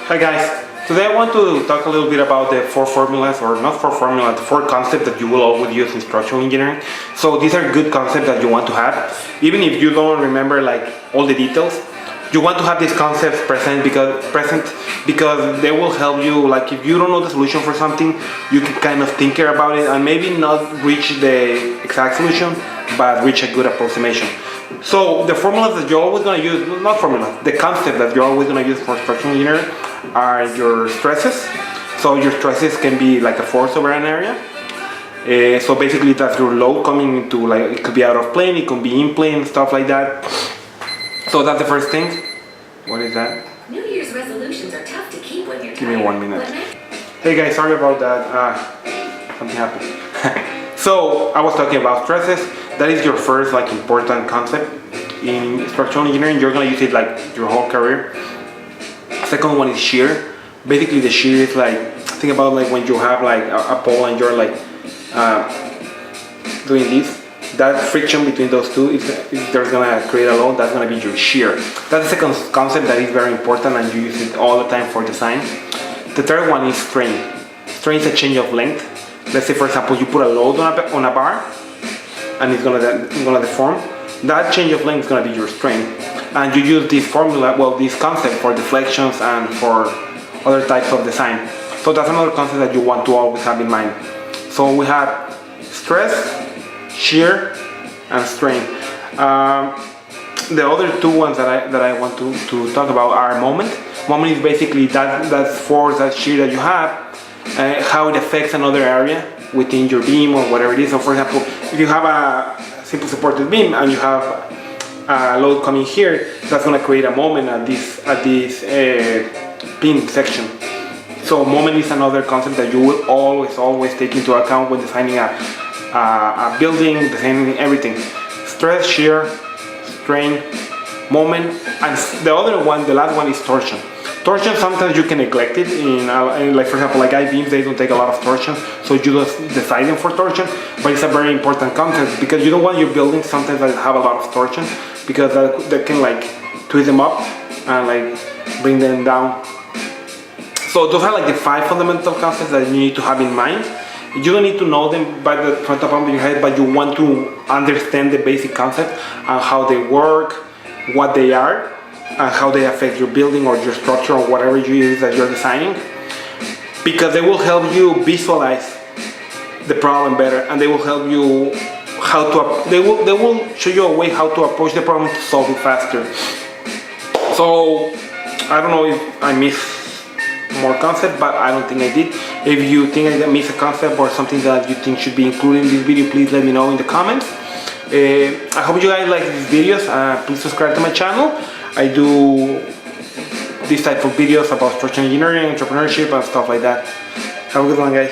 Hi guys, today I want to talk a little bit about the four formulas, or not four formulas, the four concepts that you will always use in structural engineering. So these are good concepts that you want to have, even if you don't remember like all the details. You want to have these concepts present because they will help you. Like if you don't know the solution for something, you can kind of think about it and maybe not reach the exact solution, but reach a good approximation. So the formulas that you're always going to use, not formulas, the concept that you're always going to use for structural engineering are your stresses. So your stresses can be like a force over an area. So basically that's your load coming into, like, it could be out of plane, it could be in plane, stuff like that. So that's the first thing. What is that? New Year's resolutions are tough to keep when you're tired. Give me 1 minute. Hey guys, sorry about that. Something happened. So I was talking about stresses. That is your first like important concept in structural engineering. You're gonna use it like your whole career. Second one is shear. Basically the shear is like, think about like when you have like a pole and you're like doing this. That friction between those two, if there's gonna create a load, that's gonna be your shear. That's the second concept that is very important and you use it all the time for design. The third one is strain. Strain is a change of length. Let's say for example you put a load on a bar and it's gonna deform. That change of length is gonna be your strain. And you use this formula, well, this concept for deflections and for other types of design. So that's another concept that you want to always have in mind. So we have stress, shear, and strain. The other two ones that I want to talk about are moment. Moment is basically that force, that shear that you have, how it affects another area within your beam or whatever it is. So for example, if you have a simple supported beam and you have a load coming here, that's going to create a moment at this beam section. So moment is another concept that you will always take into account when designing a building, designing everything. Stress, shear, strain, moment, and the other one, the last one, is torsion. Torsion, sometimes you can neglect it in like for example, like I-beams, they don't take a lot of torsion, so you just design them for torsion, but it's a very important concept because you don't want your buildings sometimes that have a lot of torsion, because that can like twist them up and like bring them down. So those are like the 5 fundamental concepts that you need to have in mind. You don't need to know them by the front of your head, but you want to understand the basic concept and how they work, what they are, and how they affect your building or your structure or whatever it is that you're designing, because they will help you visualize the problem better, and they will help you they will show you a way how to approach the problem to solve it faster. So I don't know if I missed more concept, but I don't think I did. If you think I missed a concept or something that you think should be included in this video, please let me know in the comments. I hope you guys like these videos. Please subscribe to my channel. I do this type of videos about structural engineering, entrepreneurship, and stuff like that. Have a good one, guys.